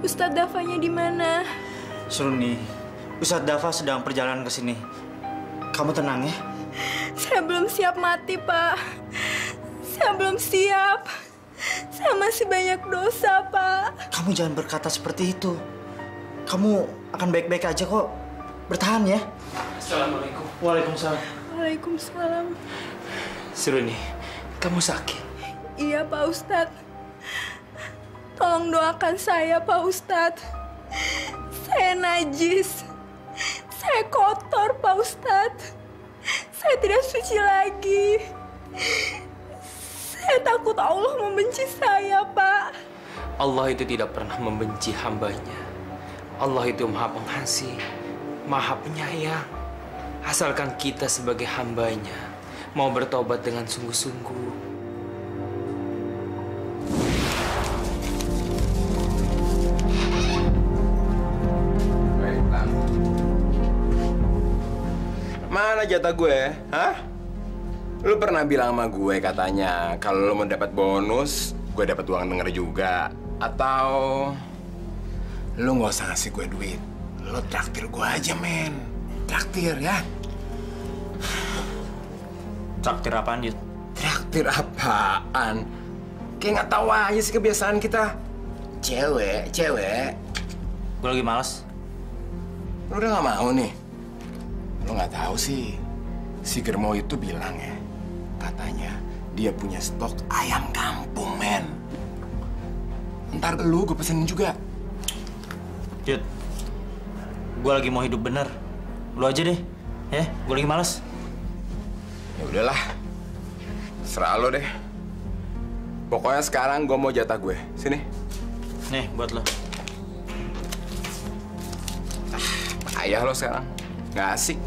Ustadz Dafanya di mana? Seruni, Ustadz Dafa sedang perjalanan ke sini. Kamu tenang ya. Saya belum siap mati, Pak. Saya belum siap. Saya masih banyak dosa, Pak. Kamu jangan berkata seperti itu. Kamu akan baik-baik aja kok. Bertahan ya. Assalamualaikum. Waalaikumsalam. Waalaikumsalam. Seruni, kamu sakit? Iya, Pak Ustadz. Tolong doakan saya, Pak Ustadz. Saya najis. Saya kotor, Pak Ustadz. Saya tidak suci lagi. Saya takut Allah membenci saya, Pak. Allah itu tidak pernah membenci hambanya. Allah itu Maha Pengasih, Maha Penyayang. Asalkan kita sebagai hambanya mau bertobat dengan sungguh-sungguh. Mana jatah gue? Hah? Lu pernah bilang sama gue katanya kalau lu mau dapat bonus, gue dapat uang denger juga. Atau lu nggak usah ngasih gue duit. Lu traktir gue aja, men. Traktir ya. Traktir apaan, Yud? Traktir apaan? Kayak nggak tahu aja sih kebiasaan kita. Cewek. Gue lagi malas. Lu udah nggak mau nih? Lu nggak tahu sih. Si Germo itu bilang ya, katanya dia punya stok ayam kampung, men. Ntar lu gue pesenin juga. Yud, gue lagi mau hidup bener. Lu aja deh, ya. Gue lagi malas. Ya udahlah, serah lo deh. Pokoknya sekarang gue mau jatah gue. Sini. Nih, buat lo. Ayah lo sekarang. Nggak asik.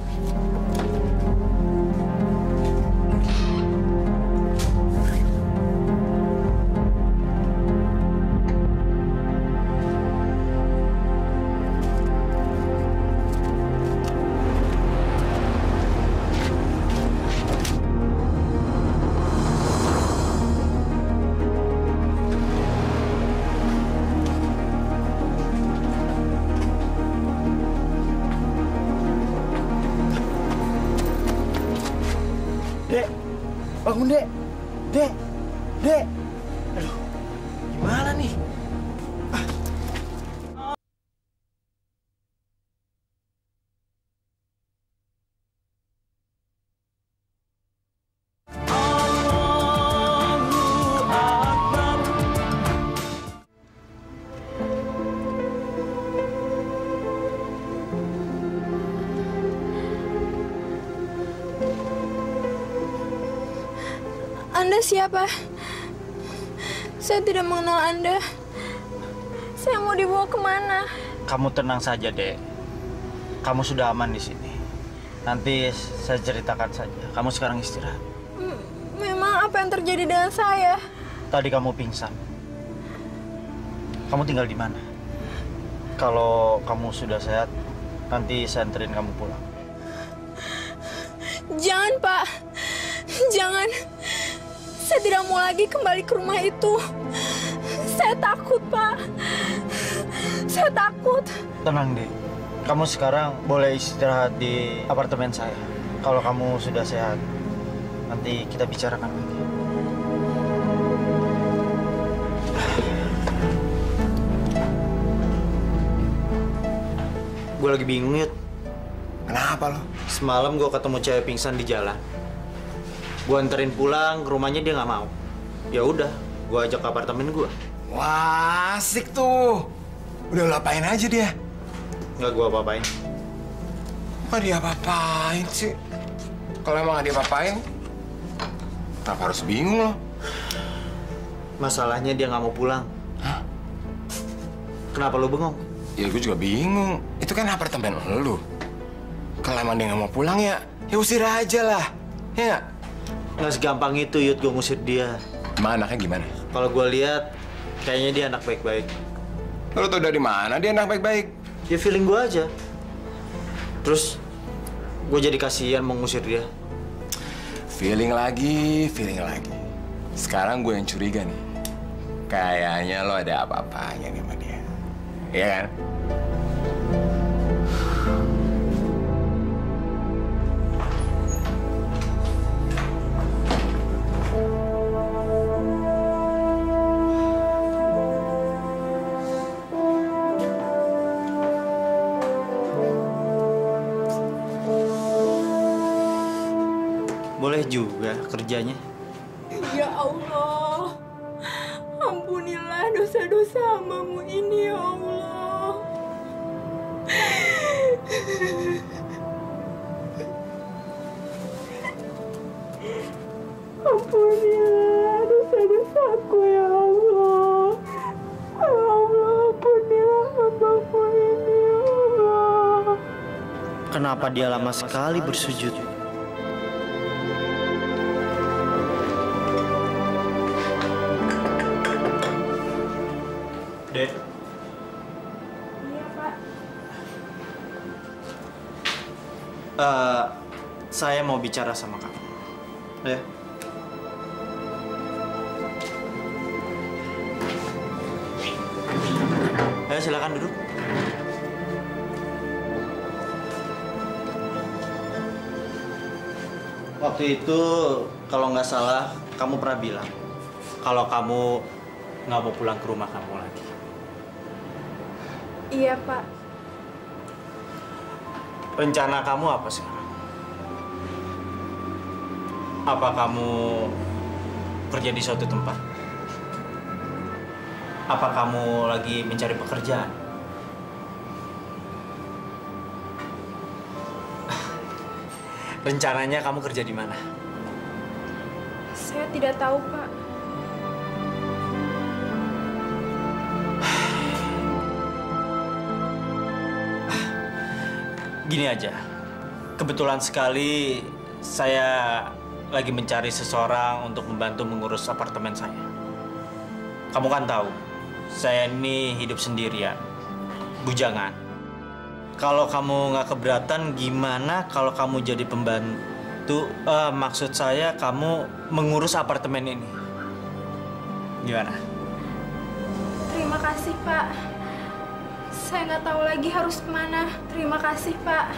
Dek, bangun, Dek. Dek. Aduh, gimana nih? Anda siapa? Saya tidak mengenal Anda. Saya mau dibawa kemana? Kamu tenang saja, Dek. Kamu sudah aman di sini. Nanti saya ceritakan saja. Kamu sekarang istirahat. Memang apa yang terjadi dengan saya? Tadi kamu pingsan. Kamu tinggal di mana? Kalau kamu sudah sehat, nanti saya anterin kamu pulang. Jangan, Pak. Jangan. Saya tidak mau lagi kembali ke rumah itu. Saya takut, Pak. Saya takut. Tenang, Dek. Kamu sekarang boleh istirahat di apartemen saya. Kalau kamu sudah sehat, nanti kita bicarakan lagi. Gue lagi bingung, Yud. Kenapa lo? Semalam gue ketemu cewek pingsan di jalan. Gue anterin pulang, ke rumahnya dia nggak mau. Ya udah, gue ajak ke apartemen gue. Wah, asik tuh. Udah lo apain aja dia? Nggak gue apa-apain. Nggak dia apa-apain sih? Kalau emang nggak dia apa-apain, kenapa harus bingung lo? Masalahnya dia nggak mau pulang. Hah? Kenapa lu bengong? Ya gue juga bingung. Itu kan apartemen lo. Kalau emang dia nggak mau pulang ya usir aja lah. Ya nggak? Nggak segampang itu, Yud, gue ngusir dia. Gimana? Kayak gimana? Kalau gue lihat, kayaknya dia anak baik-baik. Lo tau dari mana dia anak baik-baik? Ya feeling gue aja. Terus, gue jadi kasihan mau ngusir dia. Feeling lagi. Sekarang gue yang curiga nih. Kayaknya lo ada apa-apanya nih sama dia. Iya kan? Boleh juga kerjanya. Ya Allah, ampunilah dosa-dosa hambamu ini ya Allah. Ampunilah dosa-dosaku ya Allah. Ya Allah, ampunilah hambamu ini ya Allah. Kenapa dia lama sekali bersujud? Dek. Iya, Pak. Saya mau bicara sama kamu. Ya. Ayo silakan duduk. Waktu itu kalau nggak salah kamu pernah bilang kalau kamu nggak mau pulang ke rumah kamu lagi. Iya, Pak. Rencana kamu apa sekarang? Apa kamu kerja di suatu tempat? Apa kamu lagi mencari pekerjaan? Rencananya kamu kerja di mana? Saya tidak tahu, Pak. Gini aja, kebetulan sekali saya lagi mencari seseorang untuk membantu mengurus apartemen saya. Kamu kan tahu, saya ini hidup sendirian, bujangan. Kalau kamu nggak keberatan, gimana kalau kamu jadi pembantu? Maksud saya kamu mengurus apartemen ini. Gimana? Terima kasih, Pak. Saya nggak tahu lagi harus kemana. Terima kasih, Pak.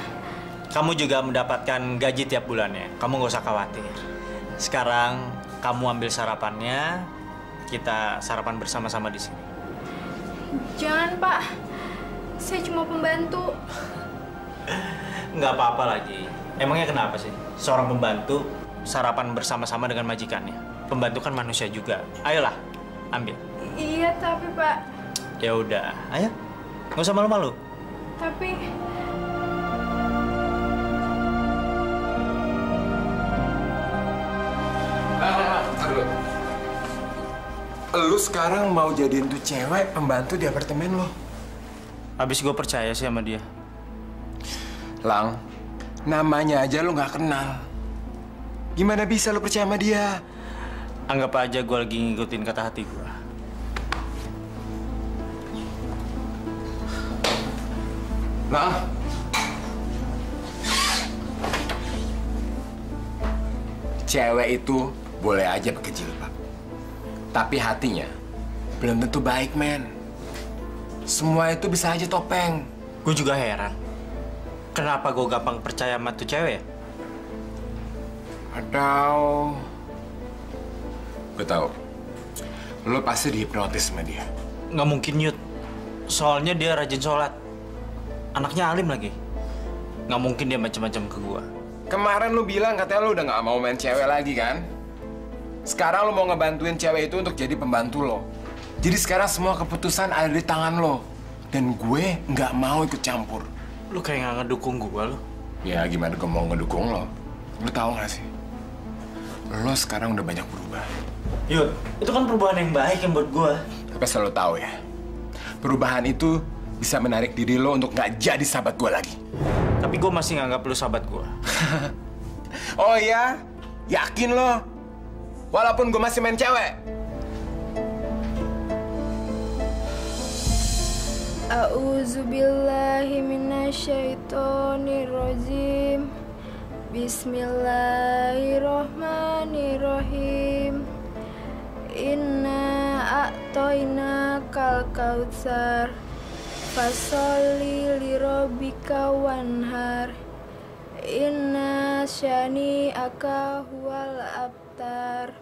Kamu juga mendapatkan gaji tiap bulannya. Kamu nggak usah khawatir. Sekarang kamu ambil sarapannya. Kita sarapan bersama-sama di sini. Jangan, Pak. Saya cuma pembantu. Nggak apa-apa lagi. Emangnya kenapa sih? Seorang pembantu sarapan bersama-sama dengan majikannya. Pembantu kan manusia juga. Ayolah, ambil. Iya, tapi Pak. Ya udah, ayo. Nggak usah malu-malu. Tapi Aduh. Lu sekarang mau jadiin tuh cewek pembantu di apartemen lo? Habis gue percaya sih sama dia. Lang, namanya aja lu nggak kenal. Gimana bisa lu percaya sama dia? Anggap aja gue lagi ngikutin kata hati gue. Lang. Cewek itu boleh aja pakai jilbab. Tapi hatinya belum tentu baik, men. Semua itu bisa aja topeng. Gue juga heran. Kenapa gue gampang percaya sama tuh cewek ya? Atau... Gue tahu. Lo pasti dihipnotis sama dia. Nggak mungkin, Yud. Soalnya dia rajin sholat. Anaknya alim lagi. Nggak mungkin dia macam-macam ke gue. Kemarin lu bilang katanya lu udah nggak mau main cewek lagi kan? Sekarang lu mau ngebantuin cewek itu untuk jadi pembantu lo. Jadi sekarang semua keputusan ada di tangan lo. Dan gue nggak mau ikut campur. Lu kayak nggak ngedukung gue, lo. Ya gimana gue mau ngedukung lo? Lu tahu nggak sih? Lo sekarang udah banyak berubah. Yud, itu kan perubahan yang baik yang buat gue. Tapi selalu tahu ya, perubahan itu bisa menarik diri lo untuk nggak jadi sahabat gue lagi. Tapi gue masih nganggap lu sahabat gue. Oh iya? Yakin lo? Walaupun gue masih main cewek? A'udzubillahi minasyaitonirrajim. Bismillahirrahmanirrahim. Inna a'toina kal kautsar. Fasholli lirabbika wanhar. Inna syani'aka huwal abtar.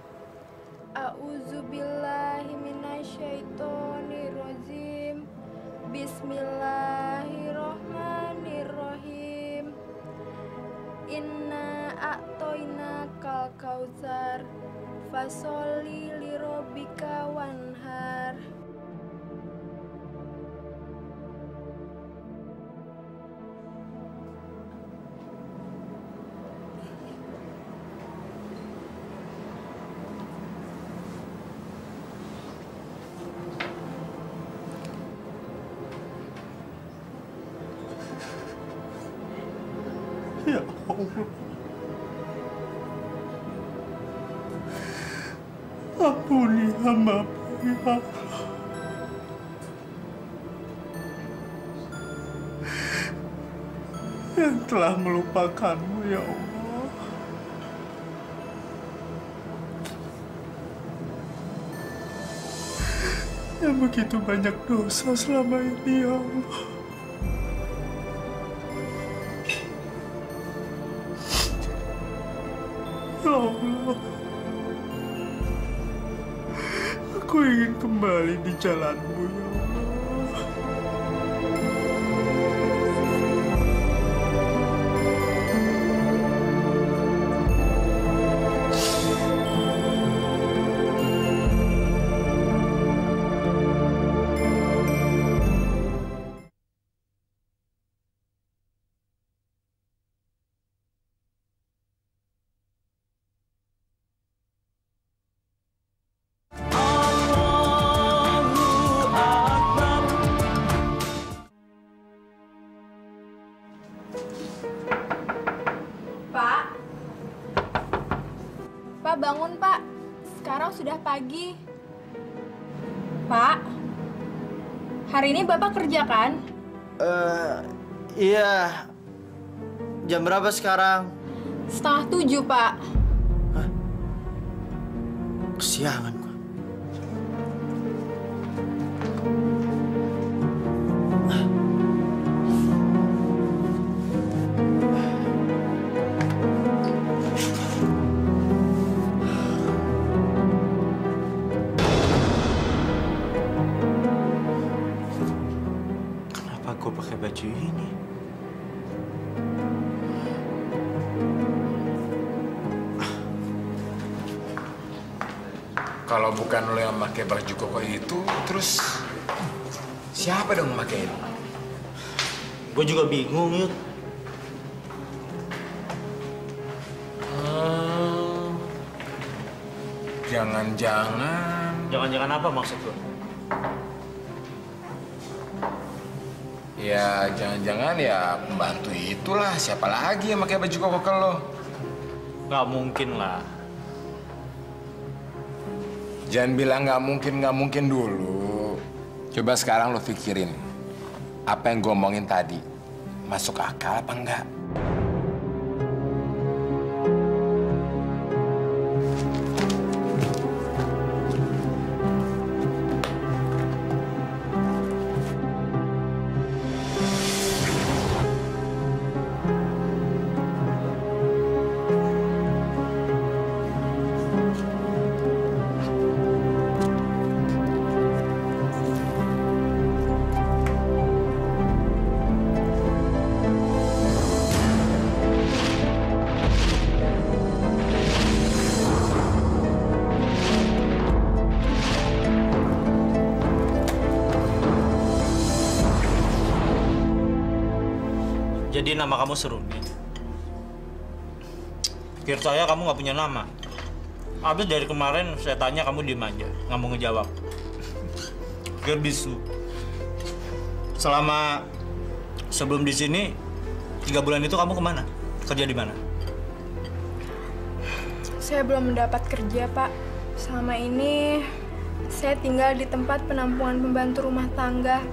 A'udzu billahi minasyaitonir rajim. Bismillahirrahmanirrahim. Inna a'toinakal kautsar. Fasholli lirabbika wanhar. Ya Allah. Ampuni hamba ya Allah. Yang telah melupakanmu ya Allah. Yang begitu banyak dosa selama ini ya Allah. Ya Allah, aku ingin kembali di jalanmu ya Allah. Pak, bangun Pak. Sekarang sudah pagi. Pak, hari ini Bapak kerja kan? Iya. Jam berapa sekarang? 6:30, Pak. Kesiangan gua. Kenapa gue pakai baju ini? Kalau bukan lo yang pakai baju koko itu, terus siapa dong pakai itu? Gue juga bingung, Yud. Jangan-jangan. Jangan-jangan apa maksud lo? Ya, jangan-jangan ya pembantu itulah. Siapa lagi yang pakai baju koko ke lo? Gak mungkin lah. Jangan bilang nggak mungkin dulu. Coba sekarang lo pikirin. Apa yang gue omongin tadi, masuk akal apa enggak? Jadi nama kamu Seruni. Pikir saya kamu nggak punya nama. Habis dari kemarin saya tanya kamu diem aja, nggak mau ngejawab. Pikir bisu. Selama sebelum di sini 3 bulan itu kamu kemana? Kerja di mana? Saya belum mendapat kerja, Pak. Selama ini saya tinggal di tempat penampungan pembantu rumah tangga.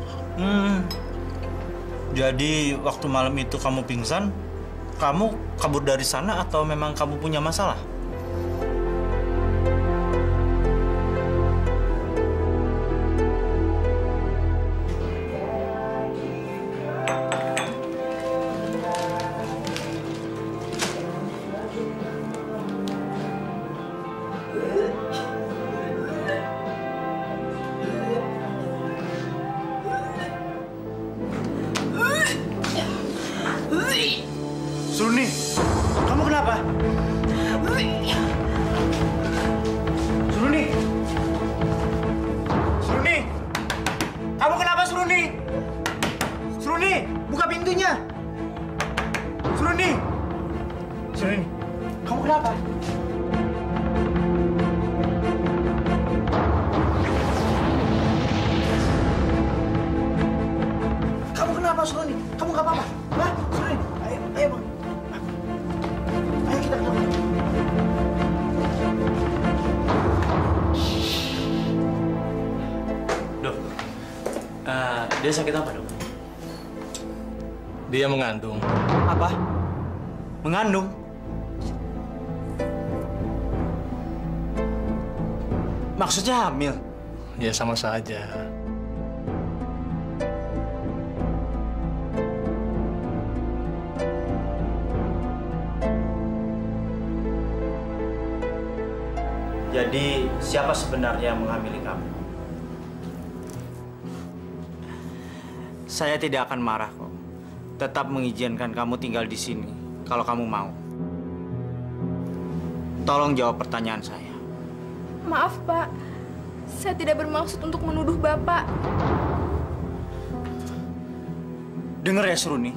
Jadi waktu malam itu kamu pingsan, kamu kabur dari sana atau memang kamu punya masalah? Suruni, kamu kenapa? Suruni! Suruni! Kamu kenapa, Suruni? Suruni, buka pintunya! Suruni! Suruni, kamu kenapa? Kamu kenapa, Suruni? Kamu nggak apa-apa? Hah? Suruni, ayo, ayo, Bang. Ayo kita keluar. Dok, dia sakit apa, Dok? Dia mengandung. Apa? Mengandung? Maksudnya hamil? Ya sama saja. Jadi, siapa sebenarnya yang menghamili kamu? Saya tidak akan marah kok. Tetap mengizinkan kamu tinggal di sini kalau kamu mau. Tolong jawab pertanyaan saya. Maaf, Pak. Saya tidak bermaksud untuk menuduh Bapak. Dengar ya, Suruni.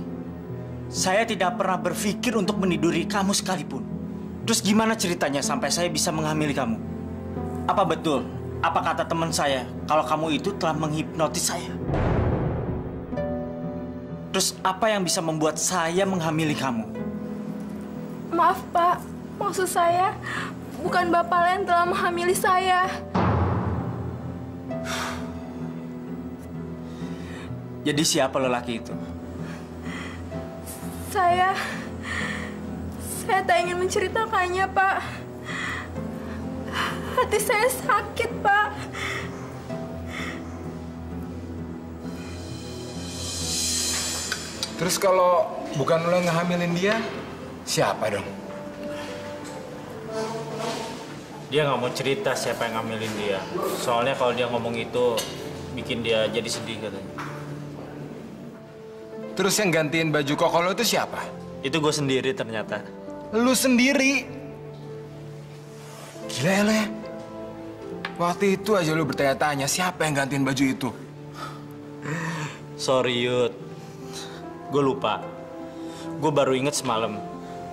Saya tidak pernah berpikir untuk meniduri kamu sekalipun. Terus gimana ceritanya sampai saya bisa menghamili kamu? Apa betul? Apa kata teman saya kalau kamu itu telah menghipnotis saya? Terus apa yang bisa membuat saya menghamili kamu? Maaf, Pak. Maksud saya, bukan Bapak yang telah menghamili saya. Jadi siapa lelaki itu? Saya tak ingin menceritakannya, Pak. Hati saya sakit, Pak. Terus kalau bukan lo yang ngehamilin dia, siapa dong? Dia nggak mau cerita siapa yang ngambilin dia. Soalnya kalau dia ngomong itu, bikin dia jadi sedih katanya. Terus yang gantiin baju koko lo itu siapa? Itu gue sendiri ternyata. Lu sendiri. Gila ya lo ya? Waktu itu aja lu bertanya-tanya siapa yang gantiin baju itu. Sorry, Yud. Gue lupa. Gue baru inget semalam.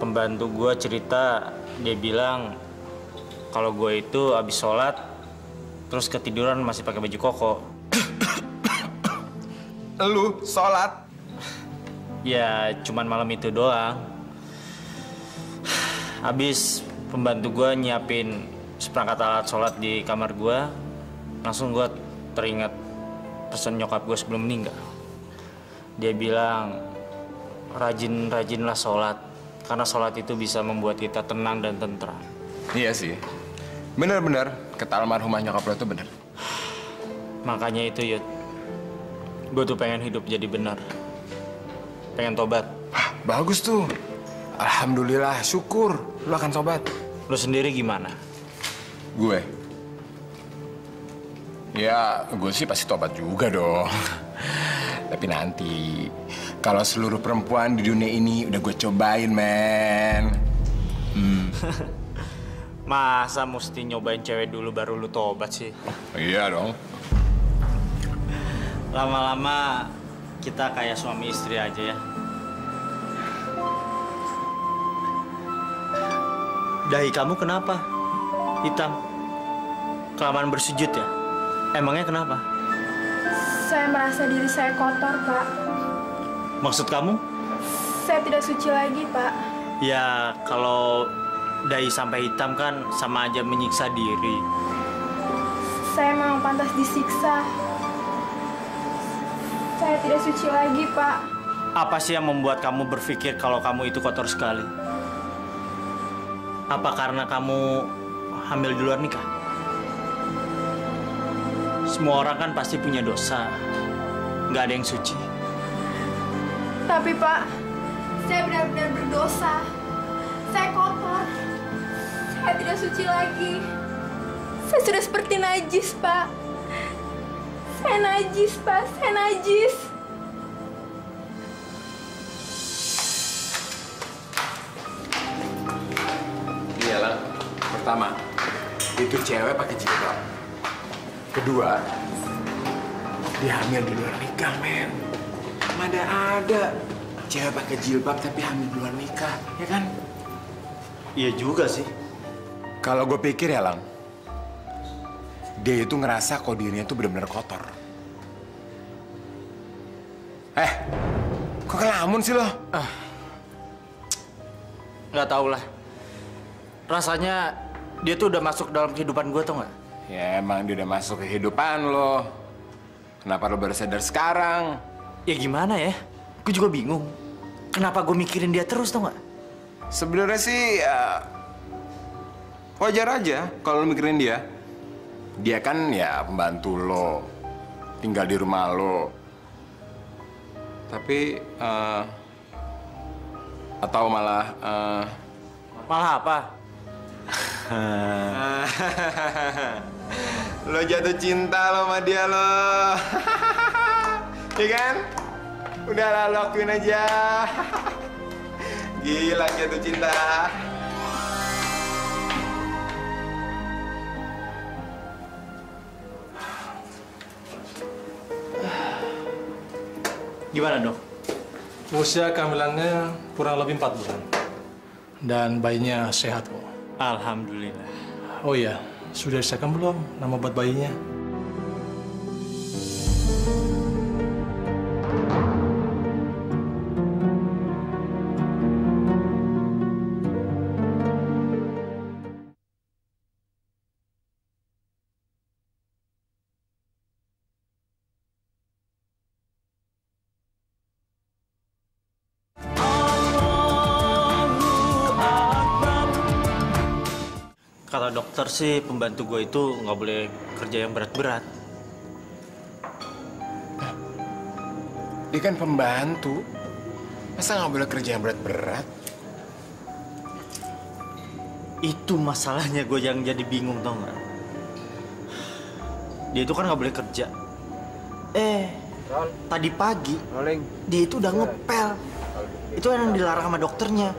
Pembantu gue cerita, dia bilang kalau gue itu abis sholat, terus ketiduran masih pakai baju koko. Lu sholat? Ya, cuman malam itu doang. Abis pembantu gue nyiapin seperangkat alat sholat di kamar gue, langsung gue teringat pesan nyokap gue sebelum meninggal. Dia bilang, rajin-rajinlah sholat, karena sholat itu bisa membuat kita tenang dan tentram. Iya sih. Bener-bener, kata almarhumah nyokap lo itu bener. Makanya itu, Yud. Gue tuh pengen hidup jadi benar. Pengen tobat. Hah, bagus tuh. Alhamdulillah, syukur. Lo akan tobat. Lo sendiri gimana? Gue? Ya, gue sih pasti tobat juga dong. Tapi nanti, kalau seluruh perempuan di dunia ini udah gue cobain, men. Masa mesti nyobain cewek dulu baru lu tobat sih? Iya dong. Lama-lama kita kayak suami istri aja ya. Dahi kamu kenapa? Hitam. Kelamaan bersujud ya? Emangnya kenapa? Saya merasa diri saya kotor, Pak. Maksud kamu? Saya tidak suci lagi, Pak. Ya, kalau dahi sampai hitam kan sama aja menyiksa diri. Saya memang pantas disiksa. Saya tidak suci lagi, Pak. Apa sih yang membuat kamu berpikir kalau kamu itu kotor sekali? Apa karena kamu hamil di luar nikah? Semua orang kan pasti punya dosa. Nggak ada yang suci. Tapi, Pak, saya benar-benar berdosa. Saya kotor. Saya tidak suci lagi. Saya sudah seperti najis, Pak. Saya najis, Pak. Saya najis. cewek pakai jilbab. Kedua, dia hamil di luar nikah, men. Mana ada cewek pakai jilbab tapi hamil di luar nikah, ya kan? Iya juga sih. Kalau gue pikir ya, Lang, dia itu ngerasa kok dirinya tuh benar-benar kotor. Kok kelamun sih lo? Nggak tahu lah. Rasanya dia tuh udah masuk dalam kehidupan gue, tau nggak? Ya emang dia udah masuk kehidupan lo. Kenapa lo baru sadar sekarang? Ya gimana ya? Gue juga bingung. Kenapa gue mikirin dia terus, tau nggak? Sebenarnya sih wajar aja kalau lo mikirin dia. Dia kan ya pembantu lo, tinggal di rumah lo. Tapi atau malah Malah apa? lo jatuh cinta lo sama dia lo. Iya kan? Udah lah, lakuin aja. Gila jatuh cinta. Gimana, Dok? Usia kehamilannya kurang lebih 4 bulan. Dan bayinya sehat kok. Alhamdulillah. Oh iya, sudah disahkan belum nama buat bayinya? Kata dokter sih pembantu gue itu nggak boleh kerja yang berat-berat. Dia kan pembantu. Masa nggak boleh kerja yang berat-berat? Itu masalahnya gue yang jadi bingung, tau nggak? Dia itu kan nggak boleh kerja. Tadi pagi dia itu udah ngepel. Itu yang dilarang sama dokternya.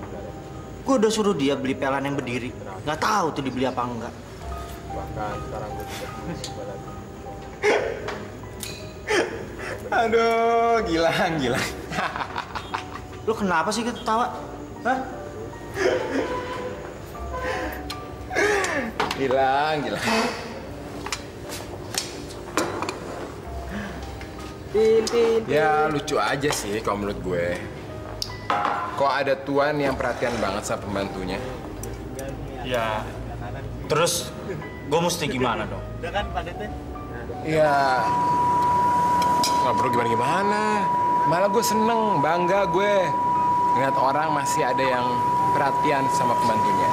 Gue udah suruh dia beli pelan yang berdiri. Nggak tahu tuh dibeli apa enggak. Aduh, Gilang. Lu kenapa sih ketawa? Hah? Gilang. Ya lucu aja sih kalau menurut gue. Kok ada tuan yang perhatian banget sama pembantunya? Ya. Terus gue mesti gimana dong? Ya nggak perlu gimana. Malah gue seneng, bangga gue ngeliat orang masih ada yang perhatian sama pembantunya.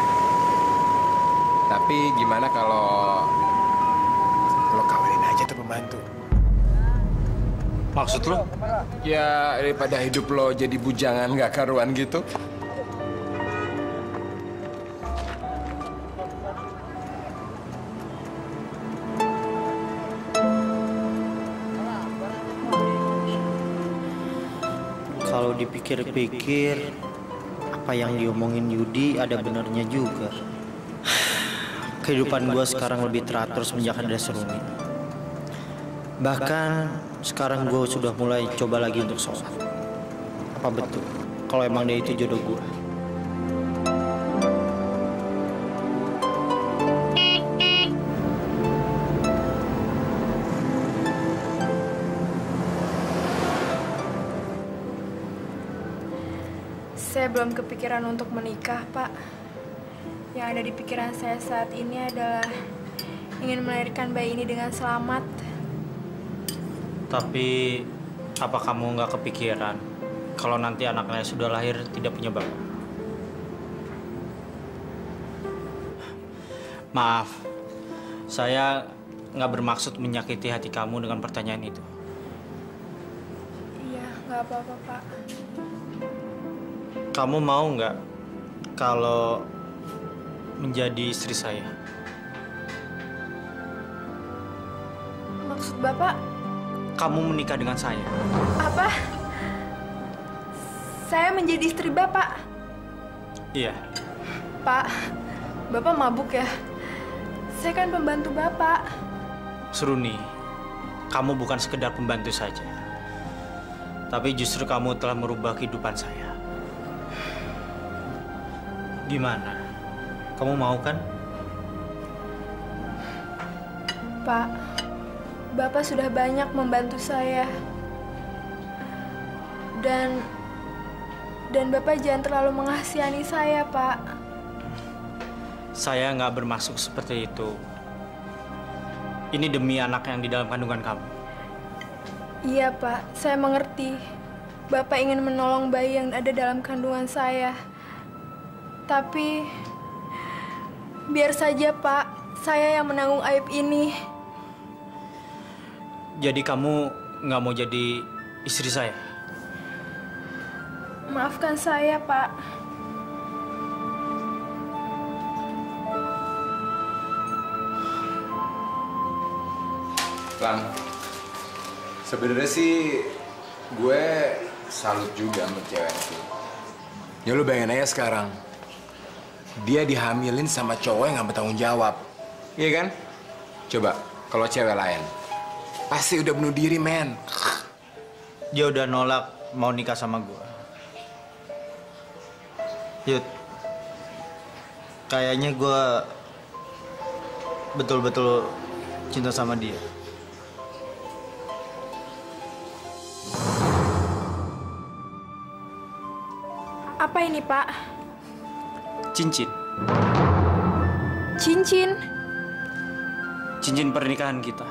Tapi gimana kalau lo kawinin aja tuh pembantu? Maksud lo? Ya daripada hidup lo jadi bujangan gak karuan gitu. Kalau dipikir-pikir, apa yang diomongin Yudi ada benarnya juga. Kehidupan gue sekarang lebih teratur semenjak ada Seruni. Bahkan sekarang gue sudah mulai coba lagi untuk sholat. Apa betul kalau emang dia itu jodoh gue? Saya belum kepikiran untuk menikah, Pak. Yang ada di pikiran saya saat ini adalah ingin melahirkan bayi ini dengan selamat. Tapi apa kamu nggak kepikiran kalau nanti anaknya sudah lahir tidak punya bapak? Maaf, saya nggak bermaksud menyakiti hati kamu dengan pertanyaan itu. Iya, nggak apa-apa, Pak. Kamu mau nggak kalau menjadi istri saya? Maksud Bapak? Kamu menikah dengan saya. Apa? Saya menjadi istri Bapak? Iya. Pak, Bapak mabuk ya? Saya kan pembantu Bapak. Seruni, kamu bukan sekedar pembantu saja. Tapi justru kamu telah merubah kehidupan saya. Gimana? Kamu mau kan? Pak, Bapak sudah banyak membantu saya. Dan Bapak jangan terlalu mengasihani saya, Pak. Saya nggak bermaksud seperti itu. Ini demi anak yang di dalam kandungan kamu. Iya, Pak. Saya mengerti. Bapak ingin menolong bayi yang ada dalam kandungan saya. Tapi, biar saja, Pak. Saya yang menanggung aib ini. Jadi kamu nggak mau jadi istri saya? Maafkan saya, Pak. Lang, sebenarnya sih gue salut juga sama cewek itu. Ya lu bayangin aja sekarang, dia dihamilin sama cowok yang nggak bertanggung jawab, iya kan? Coba kalau cewek lain, pasti udah bunuh diri, men. Dia udah nolak mau nikah sama gue. Yud, kayaknya gue betul-betul cinta sama dia. Apa ini, Pak? Cincin. Cincin? Cincin pernikahan kita.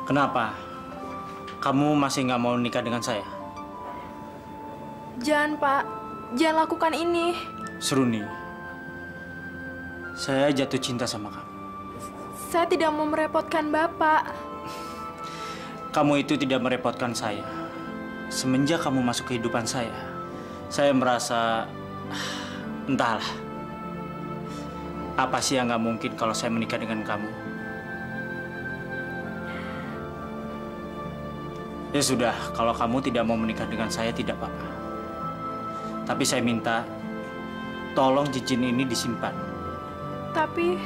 Kenapa? Kamu masih nggak mau nikah dengan saya? Jangan, Pak. Jangan lakukan ini. Seruni, saya jatuh cinta sama kamu. Saya tidak mau merepotkan Bapak. Kamu itu tidak merepotkan saya. Semenjak kamu masuk kehidupan saya merasa, entahlah. Apa sih yang nggak mungkin kalau saya menikah dengan kamu? Ya sudah, kalau kamu tidak mau menikah dengan saya, tidak apa-apa. Tapi saya minta, tolong cincin ini disimpan. Tapi...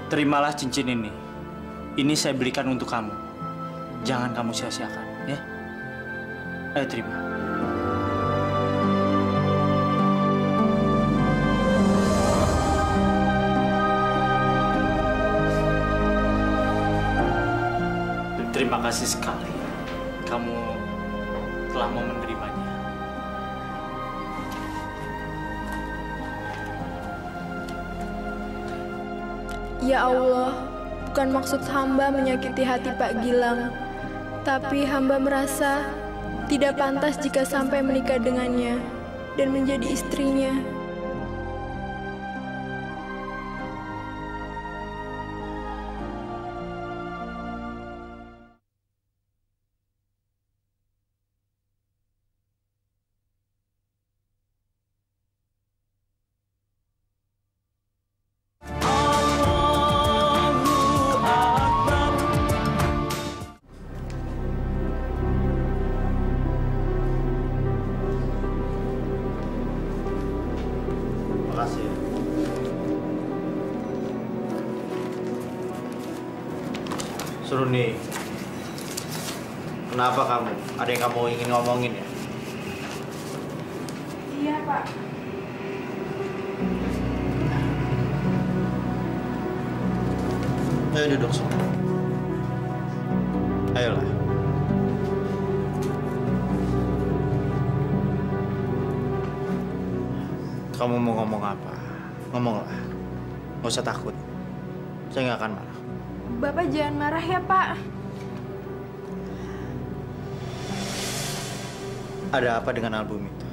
Terimalah cincin ini. Ini saya berikan untuk kamu. Jangan kamu sia-siakan, ya. Ayo terima. Terima kasih sekali. Kamu telah mau menerimanya. Ya Allah, bukan maksud hamba menyakiti hati Pak Gilang. Tapi hamba merasa tidak pantas jika sampai menikah dengannya dan menjadi istrinya. Makasih ya. Seruni, kenapa kamu? Ada yang kamu ingin ngomongin ya? Iya, Pak. Ayo duduk semua. Ayolah. Kamu mau ngomong apa? Ngomonglah. Nggak usah takut. Saya nggak akan marah. Bapak jangan marah ya, Pak. Ada apa dengan album itu?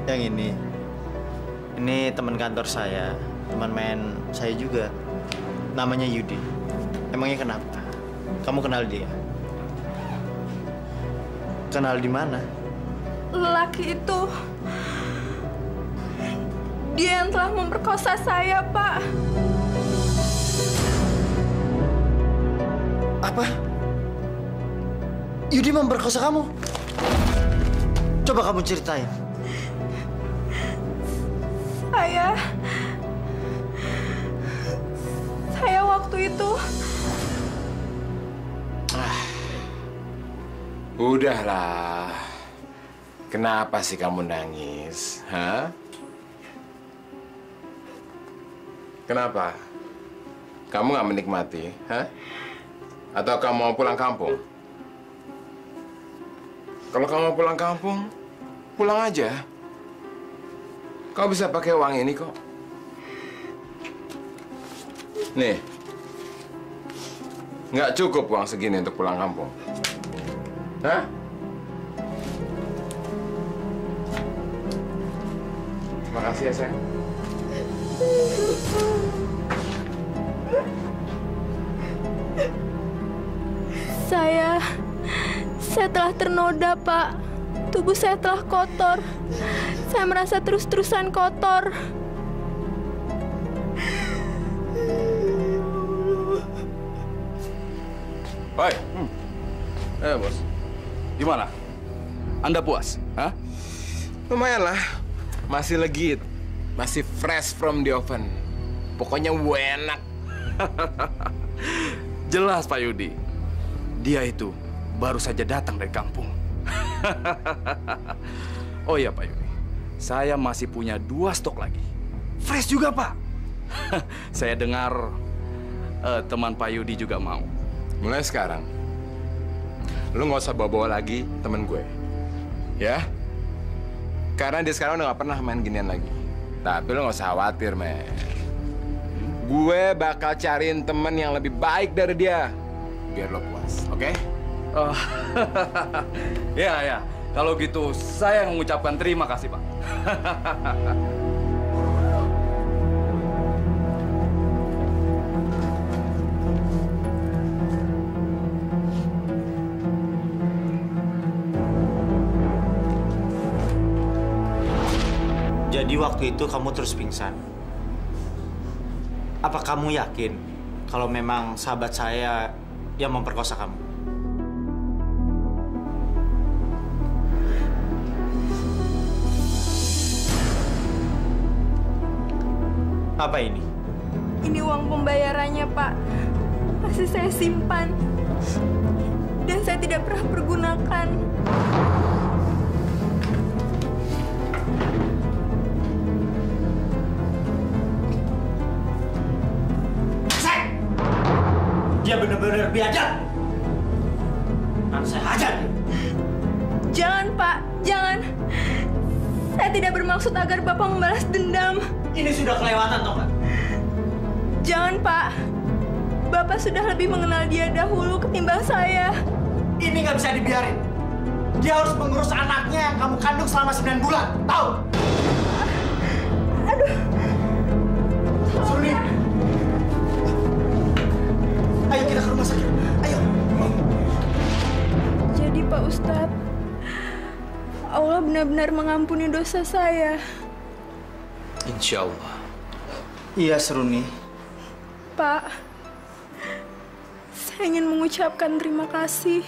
Yang ini teman kantor saya, teman main saya juga. Namanya Yudi. Emangnya kenapa? Kamu kenal dia? Kenal di mana? lelaki itu, dia yang telah memperkosa saya, Pak. Apa? Yudi memperkosa kamu? Coba kamu ceritain. Saya waktu itu... Udahlah. Kenapa sih kamu nangis? Hah? Kenapa? Kamu nggak menikmati? Hah? Atau kamu mau pulang kampung? Kalau kamu mau pulang kampung, pulang aja. Kau bisa pakai uang ini kok. Nih, nggak cukup uang segini untuk pulang kampung. Hah? Makasih ya, sayang. Saya telah ternoda, Pak. Tubuh saya telah kotor. Saya merasa terus-terusan kotor. Hai. Bos. Gimana? Anda puas? Hah? Lumayan lah. Masih legit. Masih fresh from the oven. Pokoknya enak. Jelas, Pak Yudi. Dia itu baru saja datang dari kampung. Oh iya, Pak Yudi. Saya masih punya 2 stok lagi. Fresh juga, Pak. Saya dengar teman Pak Yudi juga mau. Mulai sekarang, lu nggak usah bawa-bawa lagi temen gue. Ya? Karena dia sekarang udah nggak pernah main ginian lagi. Tapi lu nggak usah khawatir, men. Gue bakal cariin temen yang lebih baik dari dia. Biar lo puas, oke? Oh, ya. Kalau gitu, saya mengucapkan terima kasih, Pak. Jadi waktu itu kamu terus pingsan. Apa kamu yakin kalau memang sahabat saya yang memperkosa kamu? Apa ini? Ini uang pembayarannya, Pak. Masih saya simpan. Dan saya tidak pernah pergunakan. Dia benar-benar biadab. Nanti saya hajar dia. Jangan, Pak. Jangan. Saya tidak bermaksud agar Bapak membalas dendam. Ini sudah kelewatan, toh nggak? Jangan, Pak. Bapak sudah lebih mengenal dia dahulu ketimbang saya. Ini nggak bisa dibiarin. Dia harus mengurus anaknya yang kamu kandung selama 9 bulan. Tahu? Aduh. Surni. Ayo kita ke rumah sakit. Ayo. Jadi Pak Ustadz, Allah benar-benar mengampuni dosa saya. Insya Allah. Iya, Seruni. Pak, saya ingin mengucapkan terima kasih.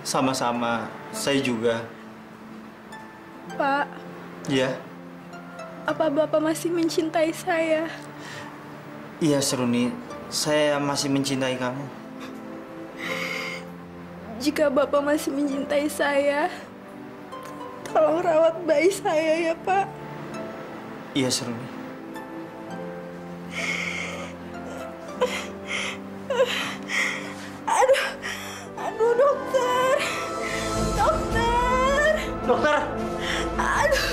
Sama-sama. Saya juga. Pak, Iya. apa Bapak masih mencintai saya? Iya, Seruni. Saya masih mencintai kamu. Jika Bapak masih mencintai saya, tolong rawat bayi saya ya, Pak. Iya, Seruni. Aduh, dokter. Dokter. Dokter! Aduh.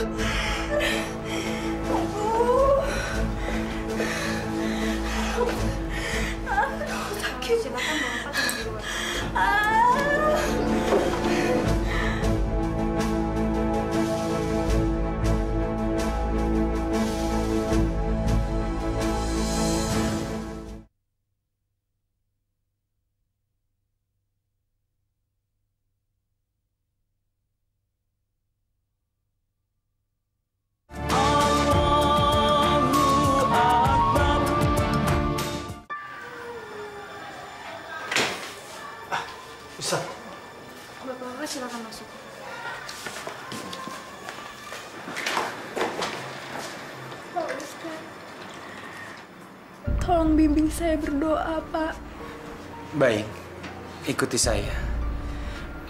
Aduh, sakit. Silakan Bapak tunggu di luar. Ustaz. Bapak-bapak silakan masuk. Pak Ustaz, tolong bimbing saya berdoa, Pak. Baik, ikuti saya.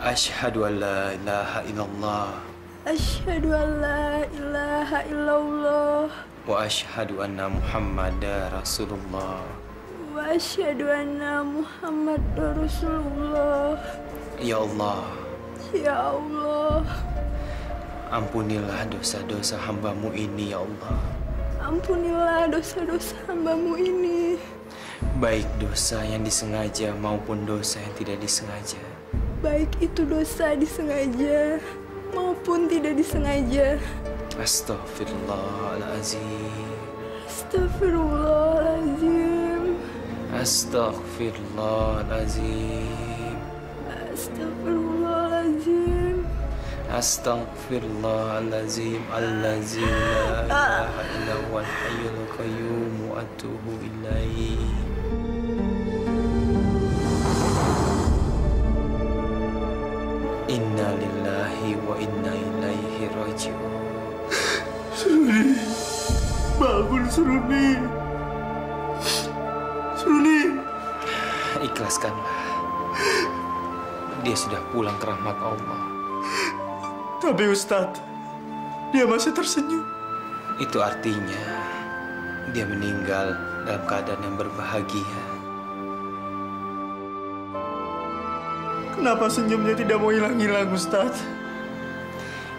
Asyhadu an la ilaha illallah Asyhadu an la ilaha illallah wa asyhadu anna Muhammadar Rasulullah. wa asyhadu anna Muhammadar Rasulullah. Ya Allah, Ya Allah, ampunilah dosa-dosa hamba-Mu ini, ya Allah. ampunilah dosa-dosa hamba-Mu ini, Baik dosa yang disengaja maupun dosa yang tidak disengaja. baik itu dosa disengaja maupun tidak disengaja. Astaghfirullahaladzim. Astagfirullahaladzim. Astaghfirullahaladzim. Astagfirullahaladzim. Astaghfirullahaladzim. Allazi la ilaha illa huwal hayyul qayyum wa atubu ilaihi. Inna lillahi wa inna ilaihi raji'un. Seruni, bangun Seruni. Seruni. Ikhlaskanlah. Dia sudah pulang ke rahmat Allah. Tapi Ustadz, dia masih tersenyum. Itu artinya dia meninggal dalam keadaan yang berbahagia. Kenapa senyumnya tidak mau hilang-hilang, Ustadz?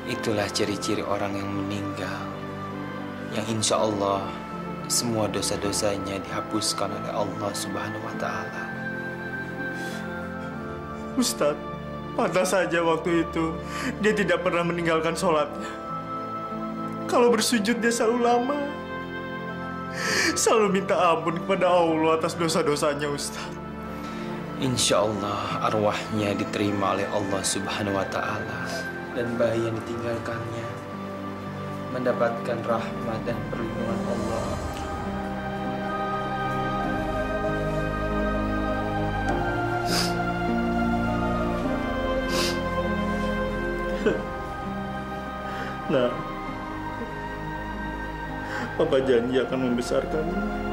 Itulah ciri-ciri orang yang meninggal, yang insya Allah semua dosa-dosanya dihapuskan oleh Allah Subhanahu wa Ta'ala. Ustadz, pantas saja waktu itu dia tidak pernah meninggalkan sholatnya. Kalau bersujud dia selalu lama. Selalu minta ampun kepada Allah atas dosa-dosanya, Ustadz. Insya Allah arwahnya diterima oleh Allah Subhanahu wa Ta'ala, dan bayi yang ditinggalkannya mendapatkan rahmat dan perlindungan Allah. Nah, Papa janji akan membesarkanmu.